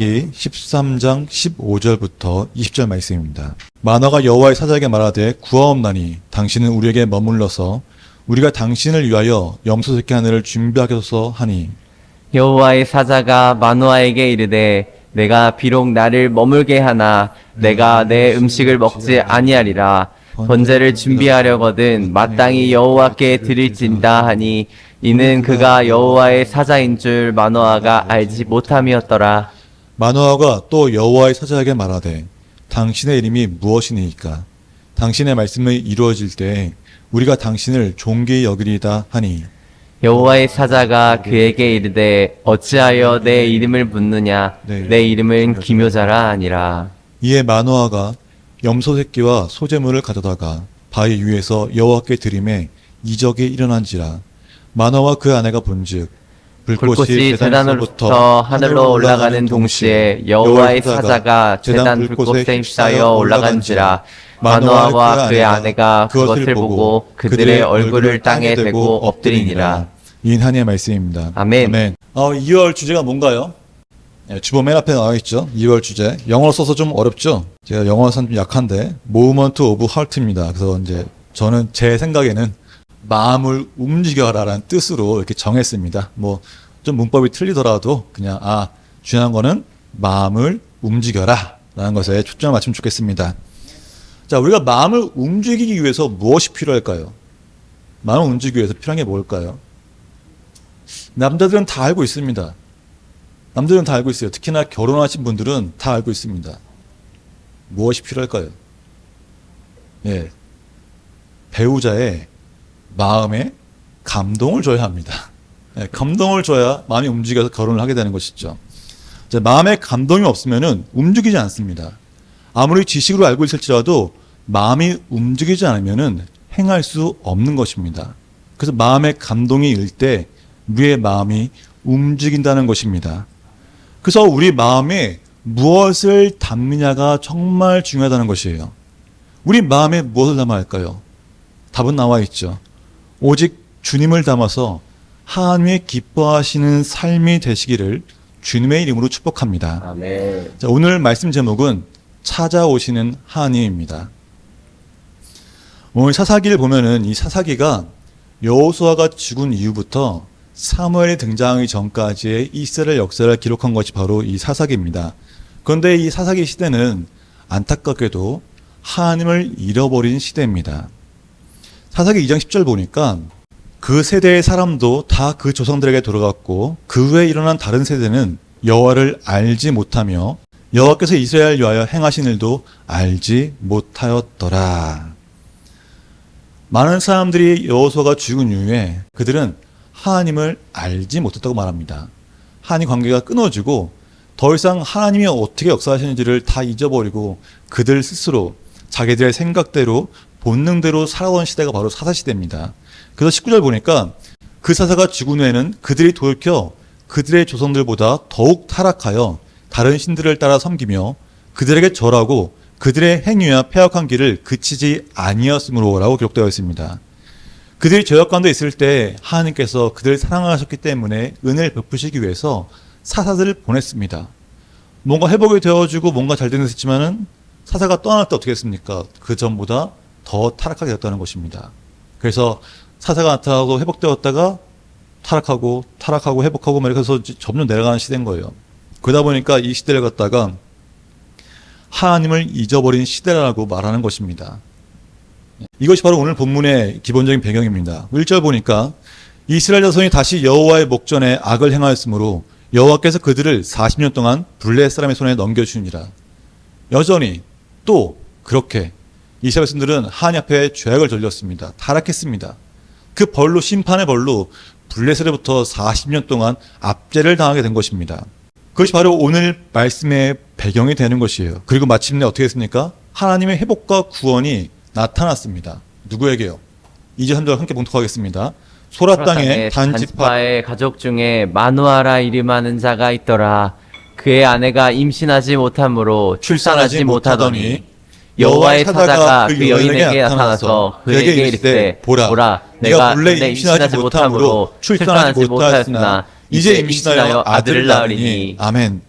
13장 15절부터 20절 말씀입니다. 만화가 여호와의 사자에게 말하되 구하옵나니 당신은 우리에게 머물러서 우리가 당신을 위하여 염소새끼 하늘을 준비하게 하소서 하니 여호와의 사자가 마노아에게 이르되 내가 비록 나를 머물게 하나 내가 내 음식을 먹지 아니하리라. 번제를 준비하려거든 마땅히 여호와께 드릴진다 하니 이는 그가 여호와의 사자인 줄 마노아가 알지 못함이었더라. 마노아가 또 여호와의 사자에게 말하되 당신의 이름이 무엇이니이까 당신의 말씀이 이루어질 때 우리가 당신을 존귀히 여기리이다 하니 여호와의 사자가 그에게 이르되 어찌하여 내 이름을 묻느냐 내 이름은 기묘자라 하니라. 이에 마노아가 염소 새끼와 소재물을 가져다가 바위 위에서 여호와께 드림에 이적이 일어난지라. 마노아와 그 아내가 본즉 불꽃이 제단으로부터 하늘로 올라가는 동시에 여호와의 사자가 제단 불꽃에 휩싸여 올라간지라. 마노아와 그의 아내가 그것을 보고 그들의 얼굴을 땅에 대고 엎드리니라. 인 한이의 말씀입니다. 아멘. 2월 주제가 뭔가요? 주보 맨 앞에 나와 있죠. 2월 주제. 영어로 써서 좀 어렵죠. 제가 영어는 좀 약한데 Movement of Heart입니다. 그래서 이제 저는 제 생각에는 마음을 움직여라라는 뜻으로 이렇게 정했습니다. 뭐 좀 문법이 틀리더라도 그냥 중요한 거는 마음을 움직여라라는 것에 초점을 맞추면 좋겠습니다. 자, 우리가 마음을 움직이기 위해서 무엇이 필요할까요? 마음을 움직이기 위해서 필요한 게 뭘까요? 남자들은 다 알고 있습니다. 남들은 다 알고 있어요. 특히나 결혼하신 분들은 다 알고 있습니다. 무엇이 필요할까요? 예, 배우자의 마음에 감동을 줘야 합니다. 예, 감동을 줘야 마음이 움직여서 결혼을 하게 되는 것이죠. 자, 마음에 감동이 없으면 움직이지 않습니다. 아무리 지식으로 알고 있을지라도 마음이 움직이지 않으면 행할 수 없는 것입니다. 그래서 마음에 감동이 일 때 우리의 마음이 움직인다는 것입니다. 그래서 우리 마음에 무엇을 담느냐가 정말 중요하다는 것이에요. 우리 마음에 무엇을 담아야 할까요? 답은 나와 있죠. 오직 주님을 담아서 하나님의 기뻐하시는 삶이 되시기를 주님의 이름으로 축복합니다. 아멘. 자, 오늘 말씀 제목은 찾아오시는 하나님입니다. 오늘 사사기를 보면은 이 사사기가 여호수아가 죽은 이후부터 사무엘이 등장하기 전까지의 이스라엘 역사를 기록한 것이 바로 이 사사기입니다. 그런데 이 사사기 시대는 안타깝게도 하나님을 잃어버린 시대입니다. 사사기 2장 10절 보니까 그 세대의 사람도 다 그 조상들에게 돌아갔고 그 후에 일어난 다른 세대는 여호와를 알지 못하며 여호와께서 이스라엘을 위하여 행하신 일도 알지 못하였더라. 많은 사람들이 여호수아가 죽은 이후에 그들은 하나님을 알지 못했다고 말합니다. 하나님 관계가 끊어지고 더 이상 하나님이 어떻게 역사하시는지를 다 잊어버리고 그들 스스로 자기들의 생각대로 본능대로 살아온 시대가 바로 사사시대입니다. 그래서 19절 보니까 그 사사가 죽은 후에는 그들이 돌이켜 그들의 조상들보다 더욱 타락하여 다른 신들을 따라 섬기며 그들에게 절하고 그들의 행위와 패역한 길을 그치지 아니었으므로라고 기록되어 있습니다. 그들이 죄악 가운데 있을 때 하나님께서 그들을 사랑하셨기 때문에 은혜를 베푸시기 위해서 사사들을 보냈습니다. 뭔가 회복이 되어지고 뭔가 잘 되는 데 있지만은 사사가 떠날 때 어떻게 했습니까? 그 전보다 더 타락하게 됐다는 것입니다. 그래서 사사가 나타나고 회복되었다가 타락하고 회복하고 그래서 점점 내려가는 시대인 거예요. 그러다 보니까 이 시대를 갖다가 하나님을 잊어버린 시대라고 말하는 것입니다. 이것이 바로 오늘 본문의 기본적인 배경입니다. 1절 보니까 이스라엘 자손이 다시 여호와의 목전에 악을 행하였으므로 여호와께서 그들을 40년 동안 블레셋 사람의 손에 넘겨주니라. 여전히 또 그렇게 이스라엘 백성들은 하나님 앞에 죄악을 저질렀습니다. 타락했습니다. 그 벌로 심판의 벌로 블레셋으로부터 40년 동안 압제를 당하게 된 것입니다. 그것이 바로 오늘 말씀의 배경이 되는 것이에요. 그리고 마침내 어떻게 했습니까? 하나님의 회복과 구원이 나타났습니다. 누구에게요? 2절 3절 함께 봉독하겠습니다. 소라 땅에 단지파의 가족 중에 마누아라 이름하는 자가 있더라. 그의 아내가 임신하지 못하므로 출산하지 못하더니 여호와의 사자가 그 여인에게 나타나서 그에게 이르되 보라 내가 본래 임신하지 못함으로 출산하지 못하였으나 이제 임신하여 아들을 낳으리니. 아멘.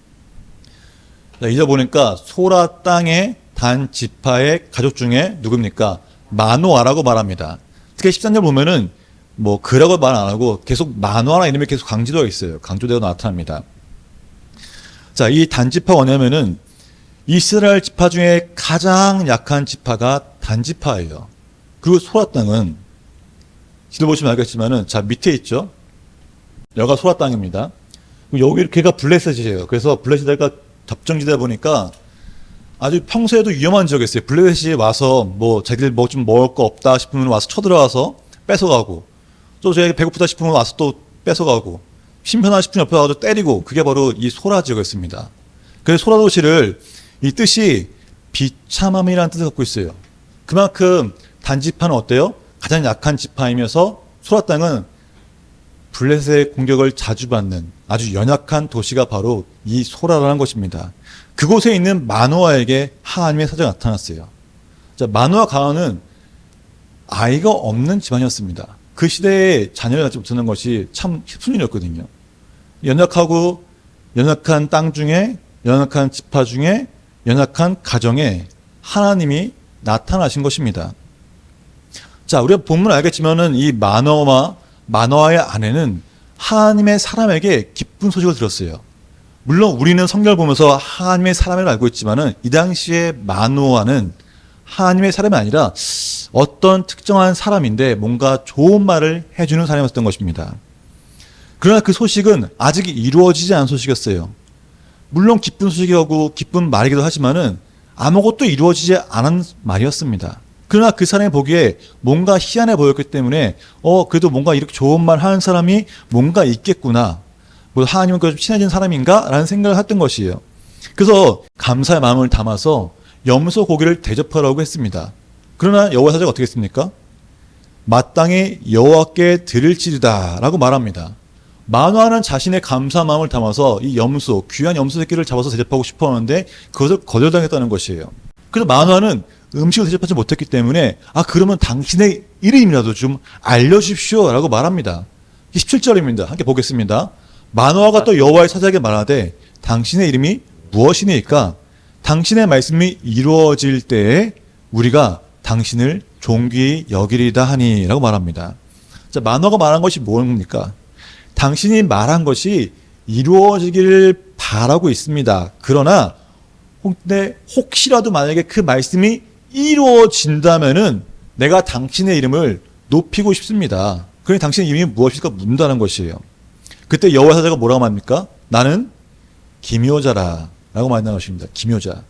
자, 이제 보니까 소라 땅의 단 지파의 가족 중에 누굽니까? 마노아라고 말합니다. 특히 13절 보면은 뭐 그라고 말 안 하고 계속 마노아라는 이름이 계속 강조되어 있어요. 강조되어 나타납니다. 자, 이 단지파가 뭐냐면은 이스라엘 지파 중에 가장 약한 지파가 단지파예요. 그리고 소라 땅은 지도 보시면 알겠지만은 자 밑에 있죠. 여기가 소라 땅입니다. 여기 걔가 블레셋이에요. 그래서 블레셋가 접정지대다 보니까 아주 평소에도 위험한 지역이었어요. 블레셋이 와서 뭐 자기들 뭐 좀 먹을 거 없다 싶으면 와서 쳐들어와서 뺏어가고 또 자기 배고프다 싶으면 와서 또 뺏어가고 심편하다 싶으면 옆에 와서 때리고 그게 바로 이 소라 지역이었습니다. 그래서 소라 도시를 이 뜻이 비참함이라는 뜻을 갖고 있어요. 그만큼 단지파는 어때요? 가장 약한 지파이면서 소라 땅은 블레셋의 공격을 자주 받는 아주 연약한 도시가 바로 이 소라라는 것입니다. 그곳에 있는 마노아에게 하나님의 사자가 나타났어요. 자, 마노아 가나는 아이가 없는 집안이었습니다. 그 시대에 자녀를 갖지 못하는 것이 참 순이었거든요. 연약한 땅 중에, 연약한 지파 중에, 연약한 가정에 하나님이 나타나신 것입니다. 자, 우리가 본문 알겠지만은 이 마노아의 아내는 하나님의 사람에게 기쁜 소식을 들었어요. 물론 우리는 성경을 보면서 하나님의 사람을 알고 있지만은 이 당시에 마노아는 하나님의 사람이 아니라 어떤 특정한 사람인데 뭔가 좋은 말을 해주는 사람이었던 것입니다. 그러나 그 소식은 아직 이루어지지 않은 소식이었어요. 물론 기쁜 소식이고 기쁜 말이기도 하지만은 아무것도 이루어지지 않은 말이었습니다. 그러나 그 사람이 보기에 뭔가 희한해 보였기 때문에 그래도 뭔가 이렇게 좋은 말 하는 사람이 뭔가 있겠구나. 뭐 하나님과 좀 친해진 사람인가? 라는 생각을 했던 것이에요. 그래서 감사의 마음을 담아서 염소 고기를 대접하라고 했습니다. 그러나 여호와 사자가 어떻게 했습니까? 마땅히 여호와께 드릴지리다 라고 말합니다. 마노아는 자신의 감사 마음을 담아서 이 염소, 귀한 염소 새끼를 잡아서 대접하고 싶어 하는데 그것을 거절당했다는 것이에요. 그래서 마노아는 음식을 대접하지 못했기 때문에 그러면 당신의 이름이라도 좀 알려주십시오 라고 말합니다. 17절입니다. 함께 보겠습니다. 마노아가 또 여호와의 사자에게 말하되 당신의 이름이 무엇이니까? 당신의 말씀이 이루어질 때에 우리가 당신을 존귀히 여기리다 하니 라고 말합니다. 자, 마노아가 말한 것이 뭡니까? 당신이 말한 것이 이루어지기를 바라고 있습니다. 그러나 혹시라도 만약에 그 말씀이 이루어진다면은 내가 당신의 이름을 높이고 싶습니다. 그러니 당신의 이름이 무엇일까 묻는다는 것이에요. 그때 여호와 사자가 뭐라고 말합니까? 나는 기묘자라 라고 말한다는 것입니다. 기묘자.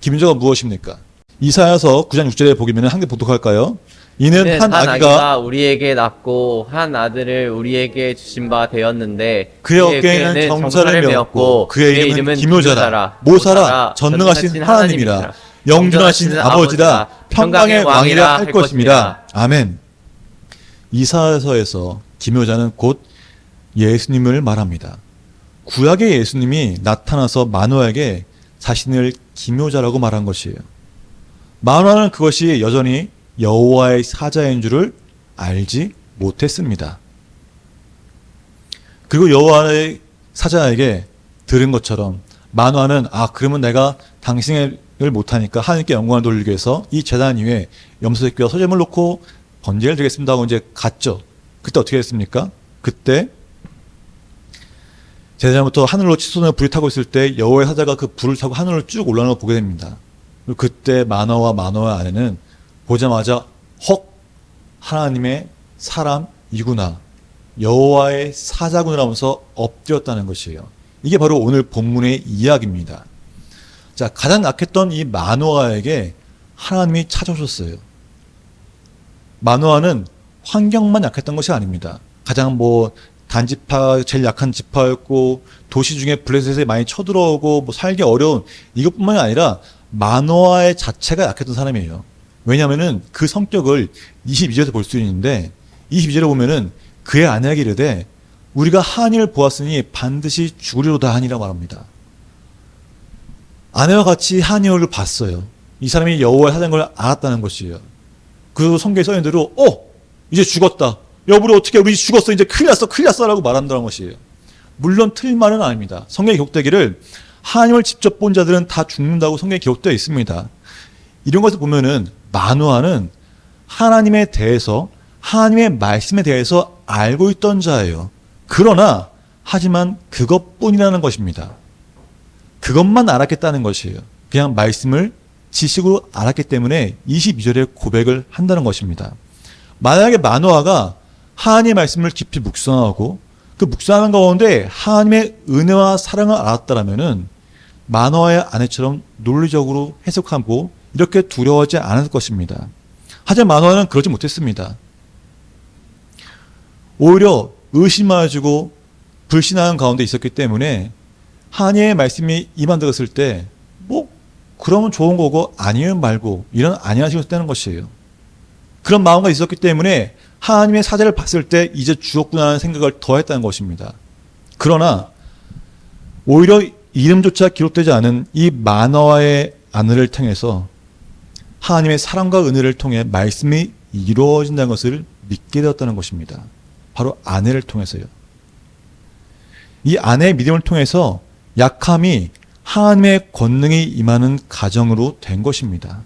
기묘자가 무엇입니까? 이사야서 9장 6절에 보기면 함께 보독할까요? 이는 한 아기가 우리에게 낳고 한 아들을 우리에게 주신 바 되었는데 그의 어깨에는 정사를 메었고 그의 이름은 기묘자라 모사라 전능하신 하나님이라 영존하신 아버지라 평강의 왕이라 할 것입니다. 아멘. 이사야서에서 기묘자는 곧 예수님을 말합니다. 구약의 예수님이 나타나서 마노아에게 자신을 기묘자라고 말한 것이에요. 마노아는 그것이 여전히 여호와의 사자인 줄을 알지 못했습니다. 그리고 여호와의 사자에게 들은 것처럼 마노아는 그러면 내가 당신을 못하니까 하나님께 영광을 돌리기 위해서 이 제단 위에 염소새끼와 소재물 놓고 번제를 드리겠습니다 하고 이제 갔죠. 그때 어떻게 했습니까? 그때 제단부터 하늘로 치솟는 불이 타고 있을 때 여호와의 사자가 그 불을 타고 하늘로 쭉 올라오는 걸 보게 됩니다. 그리고 그때 마노아의 아내는 보자마자 하나님의 사람이구나, 여호와의 사자구나 하면서 엎드렸다는 것이에요. 이게 바로 오늘 본문의 이야기입니다. 자, 가장 약했던 이 마노아에게 하나님이 찾아오셨어요. 마노아는 환경만 약했던 것이 아닙니다. 가장 단지파, 제일 약한 지파였고 도시 중에 블레셋에 많이 쳐들어오고 살기 어려운 이것뿐만이 아니라 마노아의 자체가 약했던 사람이에요. 왜냐하면은 그 성격을 22절에서 볼 수 있는데 22절에 보면은 그의 아내에게 이르되 우리가 하나님을 보았으니 반드시 죽으리로다 하니라 말합니다. 아내와 같이 하나님을 봤어요. 이 사람이 여호와의 사자인 걸 알았다는 것이에요. 그 성경에 써있는 대로 이제 죽었다. 여보를 어떻게 우리 죽었어. 이제 큰일 났어 라고 말한다는 것이에요. 물론 틀린 말은 아닙니다. 성경에 기록되기를 하나님을 직접 본 자들은 다 죽는다고 성경에 기록되어 있습니다. 이런 것을 보면은 마노아는 하나님에 대해서, 하나님의 말씀에 대해서 알고 있던 자예요. 그러나 하지만 그것뿐이라는 것입니다. 그것만 알았겠다는 것이에요. 그냥 말씀을 지식으로 알았기 때문에 22절에 고백을 한다는 것입니다. 만약에 마노아가 하나님의 말씀을 깊이 묵상하고 그 묵상하는 가운데 하나님의 은혜와 사랑을 알았다라면은 마노아의 아내처럼 논리적으로 해석하고 이렇게 두려워하지 않을 것입니다. 하지만 마노아는 그러지 못했습니다. 오히려 의심하고 불신하는 가운데 있었기 때문에 하나님의 말씀이 임한다고 때 뭐 그러면 좋은 거고 아니면 말고 이런 안일하시고 되는 것이에요. 그런 마음가 있었기 때문에 하나님의 사자를 봤을 때 이제 죽었구나 하는 생각을 더했다는 것입니다. 그러나 오히려 이름조차 기록되지 않은 이 마노아의 아내를 통해서 하나님의 사랑과 은혜를 통해 말씀이 이루어진다는 것을 믿게 되었다는 것입니다. 바로 아내를 통해서요. 이 아내의 믿음을 통해서 약함이 하나님의 권능이 임하는 가정으로 된 것입니다.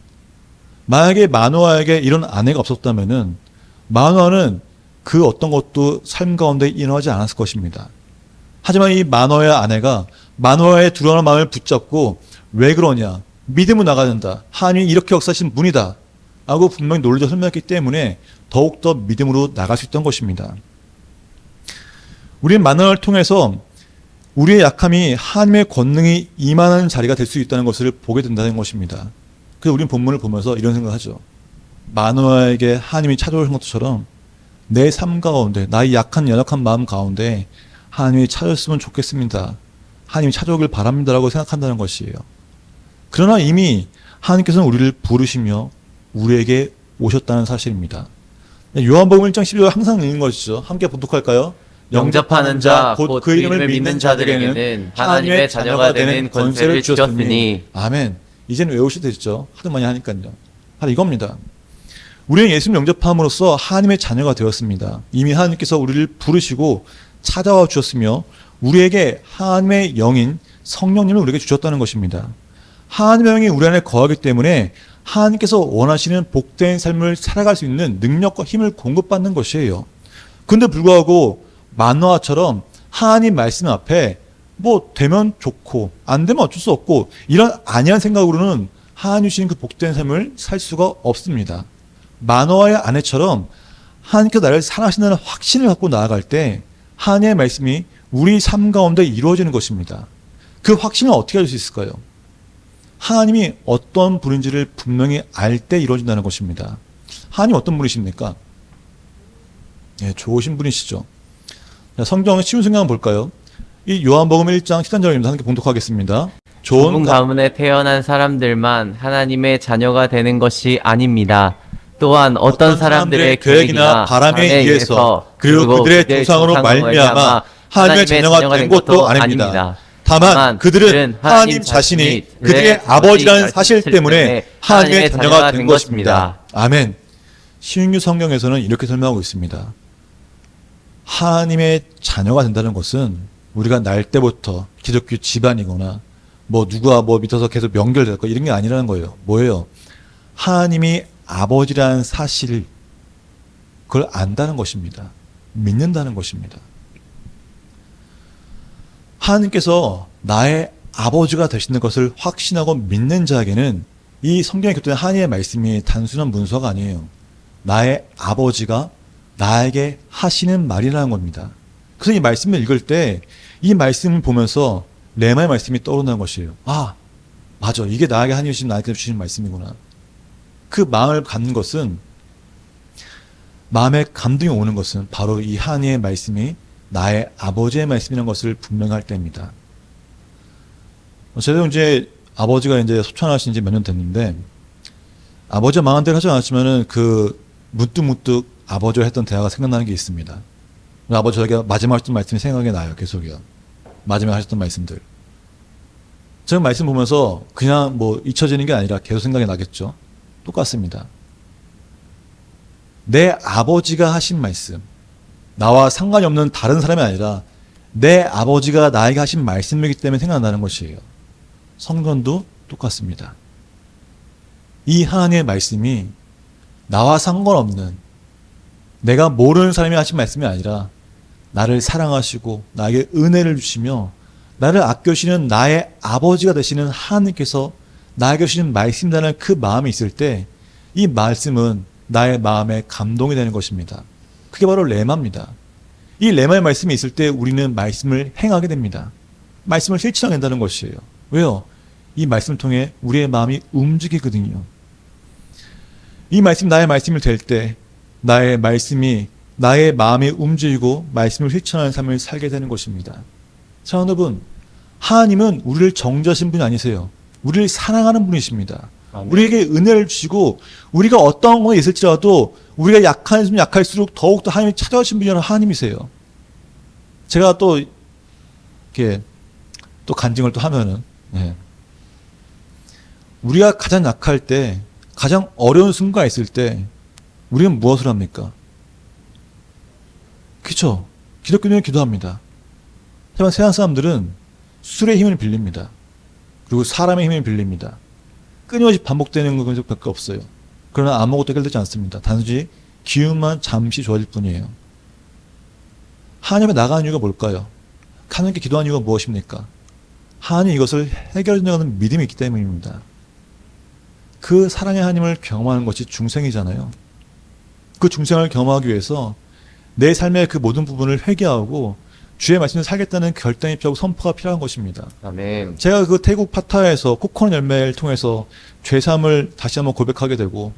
만약에 마노아에게 이런 아내가 없었다면은 마노아는 그 어떤 것도 삶 가운데 인하지 않았을 것입니다. 하지만 이 마노아의 아내가 마노아의 두려운 마음을 붙잡고 왜 그러냐? 믿음으로 나가야 된다. 하나님이 이렇게 역사하신 분이다. 라고 분명히 논리적으로 설명했기 때문에 더욱더 믿음으로 나갈 수 있던 것입니다. 우리는 마노아를 통해서 우리의 약함이 하나님의 권능이 임하는 자리가 될 수 있다는 것을 보게 된다는 것입니다. 그래서 우리는 본문을 보면서 이런 생각을 하죠. 마노아에게 하나님이 찾아오신 것처럼 내 삶 가운데, 나의 약한 연약한 마음 가운데 하나님이 찾아왔으면 좋겠습니다. 하나님이 찾아오길 바랍니다라고 생각한다는 것이에요. 그러나 이미 하나님께서는 우리를 부르시며 우리에게 오셨다는 사실입니다. 요한복음 1장 12절 항상 읽는 것이죠. 함께 봉독할까요? 영접하는 자, 곧 그 이름을 믿는 자들에게는 하나님의 자녀가 되는 권세를 주셨으니. 아멘. 이제는 외우셔도 되죠. 하도 많이 하니까요. 바로 이겁니다. 우리는 예수님 영접함으로써 하나님의 자녀가 되었습니다. 이미 하나님께서 우리를 부르시고 찾아와 주셨으며 우리에게 하나님의 영인 성령님을 우리에게 주셨다는 것입니다. 하나님의 영이 우리 안에 거하기 때문에 하나님께서 원하시는 복된 삶을 살아갈 수 있는 능력과 힘을 공급받는 것이에요. 그런데 불구하고 마노아처럼 하나님 말씀 앞에 뭐 되면 좋고 안 되면 어쩔 수 없고 이런 안이한 생각으로는 하나님 주신 그 복된 삶을 살 수가 없습니다. 마노아의 아내처럼 하나님께서 나를 사랑하신다는 확신을 갖고 나아갈 때 하나님의 말씀이 우리 삶 가운데 이루어지는 것입니다. 그 확신을 어떻게 할 수 있을까요? 하나님이 어떤 분인지를 분명히 알 때 이루어진다는 것입니다. 하나님 어떤 분이십니까? 네, 좋으신 분이시죠. 성경의 쉬운 성경 한번 볼까요? 이 요한복음 1장 13절입니다. 함께 봉독하겠습니다. 좋은 가문에 태어난 사람들만 하나님의 자녀가 되는 것이 아닙니다. 또한 어떤 사람들의 계획이나 바람에 의해서 그리고 그들의 조상으로 말미암아 하나님의 자녀가 된 것도 아닙니다. 다만 그들은 하나님 자신이 그들의 아버지라는 사실 때문에 하나님의 자녀가 된 것입니다. 아멘. 신약의 성경에서는 이렇게 설명하고 있습니다. 하나님의 자녀가 된다는 것은 우리가 날 때부터 기독교 집안이거나 뭐 누구와 뭐 밑에서 계속 연결될거 이런 게 아니라는 거예요. 뭐예요? 하나님이 아버지라는 사실을 그걸 안다는 것입니다. 믿는다는 것입니다. 하나님께서 나의 아버지가 되시는 것을 확신하고 믿는 자에게는 이 성경에 곁들인 하나님의 말씀이 단순한 문서가 아니에요. 나의 아버지가 나에게 하시는 말이라는 겁니다. 그래서 이 말씀을 읽을 때 이 말씀을 보면서 레마의 말씀이 떠오른다는 것이에요. 아, 맞아. 이게 나에게 하나님이 나에게 주신 말씀이구나. 그 마음을 갖는 것은, 마음에 감동이 오는 것은 바로 이 하나님의 말씀이 나의 아버지의 말씀이라는 것을 분명할 때입니다. 저도 이제 아버지가 이제 소천하신 지 몇 년 됐는데, 아버지가 망한 대로 하지 않았지만은 그 문득문득 아버지가 했던 대화가 생각나는 게 있습니다. 아버지가 마지막 하셨던 말씀이 생각이 나요. 계속요. 마지막 하셨던 말씀들. 제가 말씀 보면서 그냥 뭐 잊혀지는 게 아니라 계속 생각이 나겠죠. 똑같습니다. 내 아버지가 하신 말씀, 나와 상관이 없는 다른 사람이 아니라 내 아버지가 나에게 하신 말씀이기 때문에 생각나는 것이에요. 성전도 똑같습니다. 이 하나님의 말씀이 나와 상관없는 내가 모르는 사람이 하신 말씀이 아니라 나를 사랑하시고 나에게 은혜를 주시며 나를 아껴주시는 나의 아버지가 되시는 하나님께서 나에게 주시는 말씀이라는 그 마음이 있을 때 이 말씀은 나의 마음에 감동이 되는 것입니다. 그게 바로 레마입니다. 이 레마의 말씀이 있을 때 우리는 말씀을 행하게 됩니다. 말씀을 실천하게 된다는 것이에요. 왜요? 이 말씀을 통해 우리의 마음이 움직이거든요. 이 말씀 나의 말씀이 될 때 나의 말씀이 나의 마음이 움직이고 말씀을 실천하는 삶을 살게 되는 것입니다. 자, 여러분, 하나님은 우리를 정죄하신 분이 아니세요. 우리를 사랑하는 분이십니다. 아멘. 우리에게 은혜를 주시고 우리가 어떤 것이 있을지라도 우리가 약하면 약할수록 더욱더 하나님이 찾아오신 분이 하나님이세요. 제가 또 이렇게 또 간증을 또 하면은 우리가 가장 약할 때 가장 어려운 순간이 있을 때 우리는 무엇을 합니까? 그렇죠. 기독교는 기도합니다. 하지만 세상 사람들은 술의 힘을 빌립니다. 그리고 사람의 힘을 빌립니다. 끊임없이 반복되는 것밖에 없어요. 그러나 아무것도 해결되지 않습니다. 단지 기운만 잠시 좋아질 뿐이에요. 하나님에 나가는 이유가 뭘까요? 하나님께 기도하는 이유가 무엇입니까? 하나님 이것을 해결해 준다는 믿음이 있기 때문입니다. 그 사랑의 하나님을 경험하는 것이 중생이잖아요. 그 중생을 경험하기 위해서 내 삶의 그 모든 부분을 회개하고 주의 말씀을 살겠다는 결단이 필요하고 선포가 필요한 것입니다. 아멘. 제가 그 태국 파타야에서 코코넛 열매를 통해서 죄사함을 다시 한번 고백하게 되고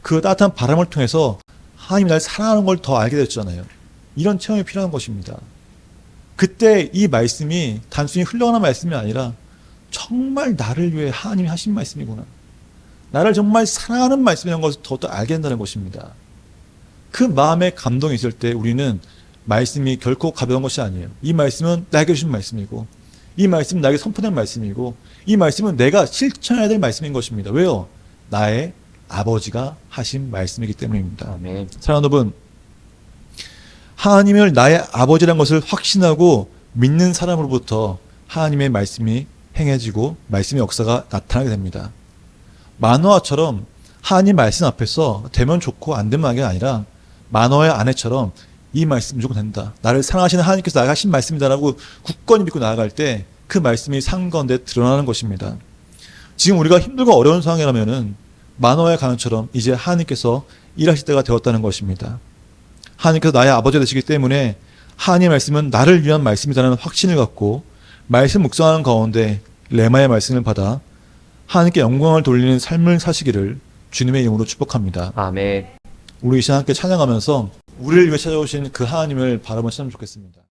그 따뜻한 바람을 통해서 하나님이 날 사랑하는 걸 더 알게 됐잖아요. 이런 체험이 필요한 것입니다. 그때 이 말씀이 단순히 흘러가는 말씀이 아니라 정말 나를 위해 하나님이 하신 말씀이구나. 나를 정말 사랑하는 말씀이라는 것을 더욱더 알게 된다는 것입니다. 그 마음에 감동이 있을 때 우리는 말씀이 결코 가벼운 것이 아니에요. 이 말씀은 나에게 주신 말씀이고 이 말씀은 나에게 선포된 말씀이고 이 말씀은 내가 실천해야 될 말씀인 것입니다. 왜요? 나의 아버지가 하신 말씀이기 때문입니다. 아멘. 사랑하는 여러분, 하나님을 나의 아버지라는 것을 확신하고 믿는 사람으로부터 하나님의 말씀이 행해지고 말씀의 역사가 나타나게 됩니다. 만화처럼 하나님 말씀 앞에서 되면 좋고 안 되면 안 게 아니라 만화의 아내처럼 이 말씀 무조건 된다. 나를 사랑하시는 하나님께서 나에게 하신 말씀이다라고 굳건히 믿고 나아갈 때 그 말씀이 삶 가운데 드러나는 것입니다. 지금 우리가 힘들고 어려운 상황이라면은 만화의 가면처럼 이제 하나님께서 일하실 때가 되었다는 것입니다. 하나님께서 나의 아버지가 되시기 때문에 하나님의 말씀은 나를 위한 말씀이라는 확신을 갖고 말씀 묵상하는 가운데 레마의 말씀을 받아 하나님께 영광을 돌리는 삶을 사시기를 주님의 이름으로 축복합니다. 아멘. 우리 이 시간 함께 찬양하면서 우리를 위해 찾아오신 그 하나님을 바라보면 참 좋겠습니다.